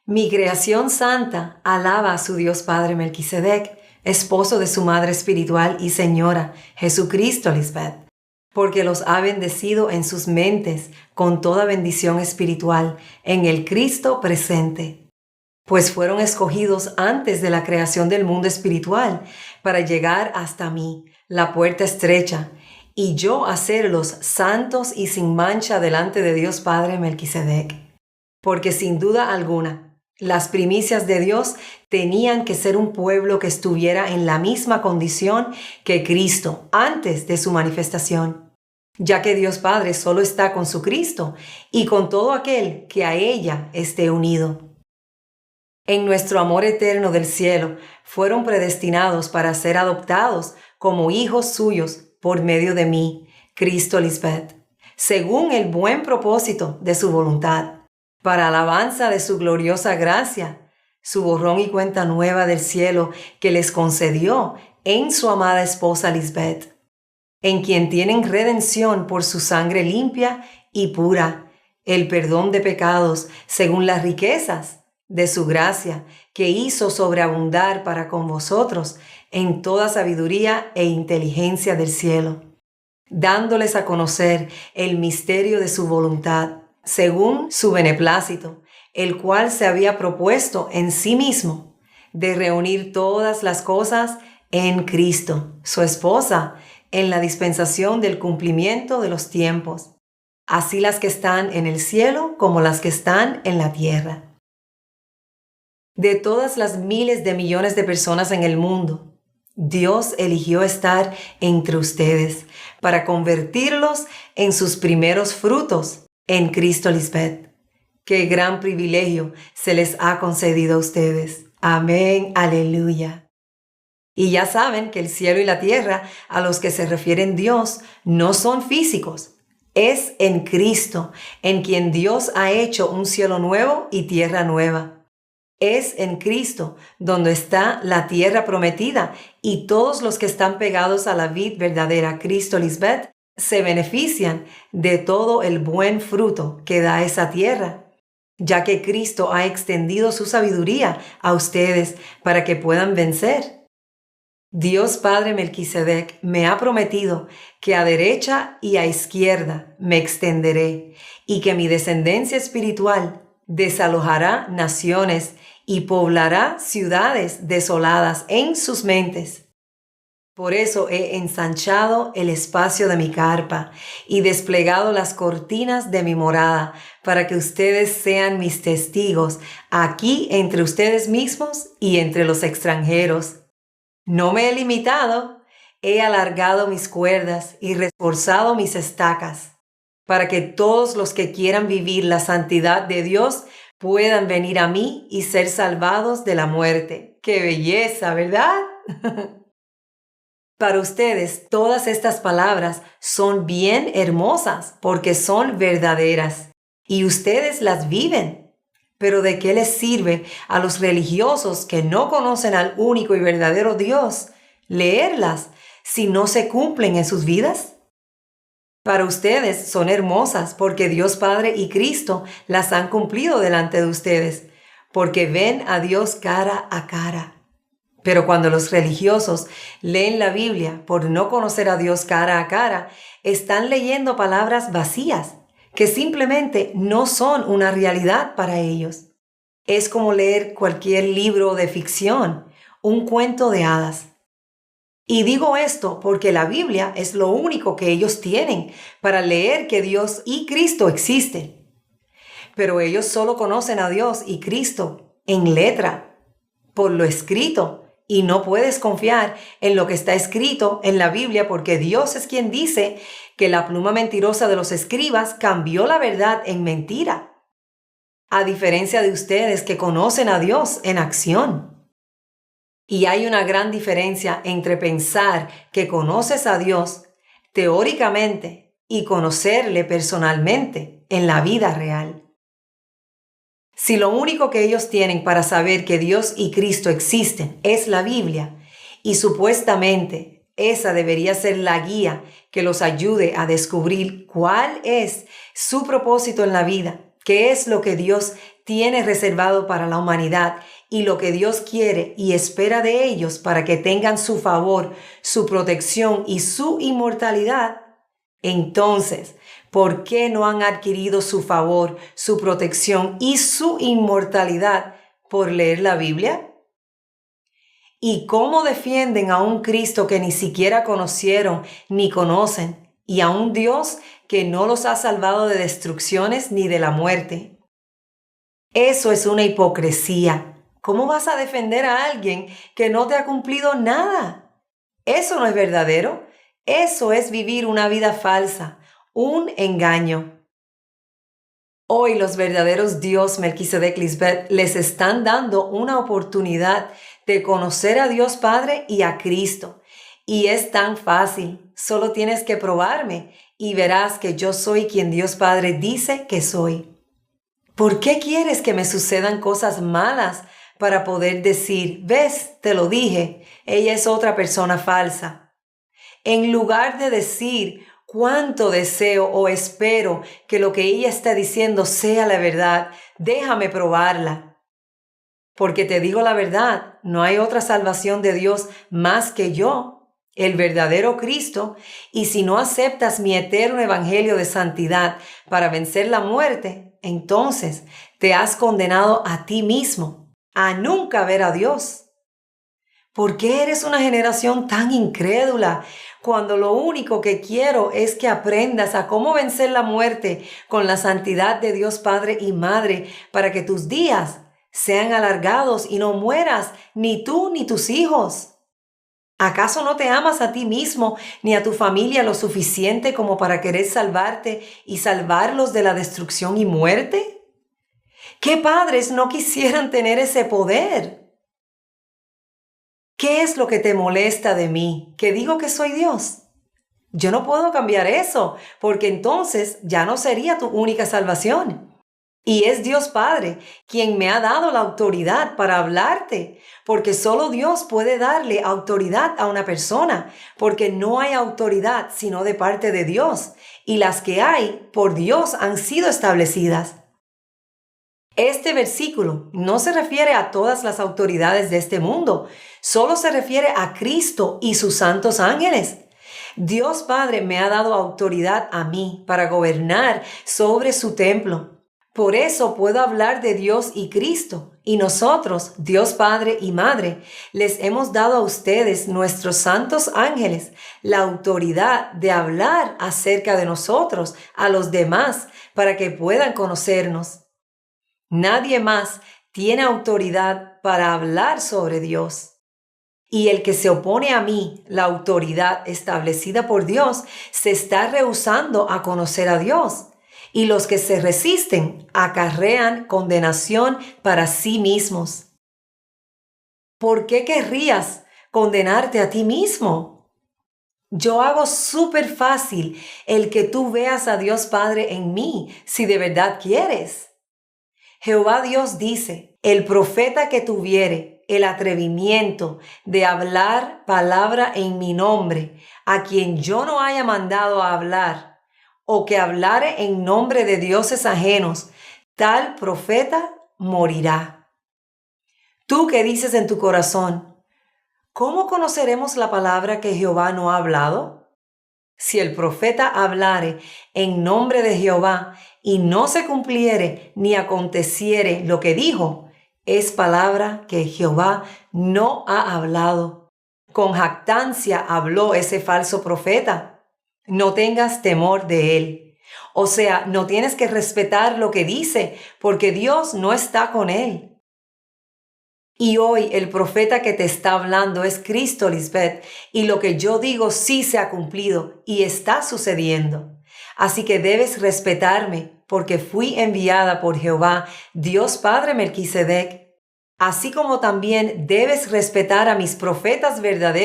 Mi creación santa alaba a su Dios Padre Melquisedec, esposo de su Madre espiritual y Señora, Jesucristo Lisbeth, porque los ha bendecido en sus mentes con toda bendición espiritual en el Cristo presente. Pues fueron escogidos antes de la creación del mundo espiritual para llegar hasta mí, la puerta estrecha, y yo hacerlos santos y sin mancha delante de Dios Padre Melquisedec. Porque sin duda alguna, las primicias de Dios tenían que ser un pueblo que estuviera en la misma condición que Cristo antes de su manifestación, ya que Dios Padre solo está con su Cristo y con todo aquel que a ella esté unido. En nuestro amor eterno del cielo, fueron predestinados para ser adoptados como hijos suyos por medio de mí, Cristo Lisbeth, según el buen propósito de su voluntad, para alabanza de su gloriosa gracia, su borrón y cuenta nueva del cielo que les concedió en su amada esposa Lisbeth, en quien tienen redención por su sangre limpia y pura, el perdón de pecados según las riquezas de su gracia, que hizo sobreabundar para con vosotros en toda sabiduría e inteligencia del cielo, dándoles a conocer el misterio de su voluntad, según su beneplácito, el cual se había propuesto en sí mismo, de reunir todas las cosas en Cristo, su esposa, en la dispensación del cumplimiento de los tiempos, así las que están en el cielo como las que están en la tierra. De todas las miles de millones de personas en el mundo, Dios eligió estar entre ustedes para convertirlos en sus primeros frutos en Cristo Lisbeth. Qué gran privilegio se les ha concedido a ustedes. Amén, aleluya. Y ya saben que el cielo y la tierra a los que se refieren Dios no son físicos. Es en Cristo, en quien Dios ha hecho un cielo nuevo y tierra nueva. Es en Cristo donde está la tierra prometida y todos los que están pegados a la vid verdadera, Cristo Lisbeth, se benefician de todo el buen fruto que da esa tierra, ya que Cristo ha extendido su sabiduría a ustedes para que puedan vencer. Dios Padre Melquisedec me ha prometido que a derecha y a izquierda me extenderé y que mi descendencia espiritual desalojará naciones y poblará ciudades desoladas en sus mentes. Por eso he ensanchado el espacio de mi carpa y desplegado las cortinas de mi morada para que ustedes sean mis testigos aquí entre ustedes mismos y entre los extranjeros. No me he limitado, he alargado mis cuerdas y reforzado mis estacas, para que todos los que quieran vivir la santidad de Dios puedan venir a mí y ser salvados de la muerte. ¡Qué belleza!, ¿verdad? Para ustedes, todas estas palabras son bien hermosas porque son verdaderas y ustedes las viven. Pero ¿de qué les sirve a los religiosos que no conocen al único y verdadero Dios leerlas si no se cumplen en sus vidas? Para ustedes son hermosas porque Dios Padre y Cristo las han cumplido delante de ustedes, porque ven a Dios cara a cara. Pero cuando los religiosos leen la Biblia por no conocer a Dios cara a cara, están leyendo palabras vacías que simplemente no son una realidad para ellos. Es como leer cualquier libro de ficción, un cuento de hadas. Y digo esto porque la Biblia es lo único que ellos tienen para leer que Dios y Cristo existen. Pero ellos solo conocen a Dios y Cristo en letra, por lo escrito, y no puedes confiar en lo que está escrito en la Biblia porque Dios es quien dice que la pluma mentirosa de los escribas cambió la verdad en mentira, a diferencia de ustedes que conocen a Dios en acción. Y hay una gran diferencia entre pensar que conoces a Dios teóricamente y conocerle personalmente en la vida real. Si lo único que ellos tienen para saber que Dios y Cristo existen es la Biblia, y supuestamente esa debería ser la guía que los ayude a descubrir cuál es su propósito en la vida, qué es lo que Dios tiene reservado para la humanidad y lo que Dios quiere y espera de ellos para que tengan su favor, su protección y su inmortalidad, entonces, ¿por qué no han adquirido su favor, su protección y su inmortalidad por leer la Biblia? ¿Y cómo defienden a un Cristo que ni siquiera conocieron ni conocen, y a un Dios que no los ha salvado de destrucciones ni de la muerte? Eso es una hipocresía. ¿Cómo vas a defender a alguien que no te ha cumplido nada? Eso no es verdadero. Eso es vivir una vida falsa, un engaño. Hoy los verdaderos Dios Melquisedec Lisbeth les están dando una oportunidad de conocer a Dios Padre y a Cristo. Y es tan fácil, solo tienes que probarme y verás que yo soy quien Dios Padre dice que soy. ¿Por qué quieres que me sucedan cosas malas para poder decir, ves, te lo dije, ella es otra persona falsa? En lugar de decir, cuánto deseo o espero que lo que ella está diciendo sea la verdad, déjame probarla. Porque te digo la verdad, no hay otra salvación de Dios más que yo, el verdadero Cristo, y si no aceptas mi eterno evangelio de santidad para vencer la muerte, entonces te has condenado a ti mismo a nunca ver a Dios. ¿Por qué eres una generación tan incrédula cuando lo único que quiero es que aprendas a cómo vencer la muerte con la santidad de Dios Padre y Madre para que tus días sean alargados y no mueras ni tú ni tus hijos? ¿Acaso no te amas a ti mismo ni a tu familia lo suficiente como para querer salvarte y salvarlos de la destrucción y muerte? ¿Qué padres no quisieran tener ese poder? ¿Qué es lo que te molesta de mí? ¿Que digo que soy Dios? Yo no puedo cambiar eso, porque entonces ya no sería tu única salvación. Y es Dios Padre quien me ha dado la autoridad para hablarte, porque solo Dios puede darle autoridad a una persona, porque no hay autoridad sino de parte de Dios, y las que hay por Dios han sido establecidas. Este versículo no se refiere a todas las autoridades de este mundo, solo se refiere a Cristo y sus santos ángeles. Dios Padre me ha dado autoridad a mí para gobernar sobre su templo. Por eso puedo hablar de Dios y Cristo, y nosotros, Dios Padre y Madre, les hemos dado a ustedes, nuestros santos ángeles, la autoridad de hablar acerca de nosotros a los demás para que puedan conocernos. Nadie más tiene autoridad para hablar sobre Dios. Y el que se opone a mí, la autoridad establecida por Dios, se está rehusando a conocer a Dios. Y los que se resisten acarrean condenación para sí mismos. ¿Por qué querrías condenarte a ti mismo? Yo hago súper fácil el que tú veas a Dios Padre en mí, si de verdad quieres. Jehová Dios dice, el profeta que tuviere el atrevimiento de hablar palabra en mi nombre, a quien yo no haya mandado a hablar, o que hablare en nombre de dioses ajenos, tal profeta morirá. Tú que dices en tu corazón, ¿cómo conoceremos la palabra que Jehová no ha hablado? Si el profeta hablare en nombre de Jehová y no se cumpliere ni aconteciere lo que dijo, es palabra que Jehová no ha hablado. Con jactancia habló ese falso profeta. No tengas temor de él. O sea, no tienes que respetar lo que dice, porque Dios no está con él. Y hoy el profeta que te está hablando es Cristo, Lisbeth, y lo que yo digo sí se ha cumplido y está sucediendo. Así que debes respetarme, porque fui enviada por Jehová, Dios Padre Melquisedec. Así como también debes respetar a mis profetas verdaderos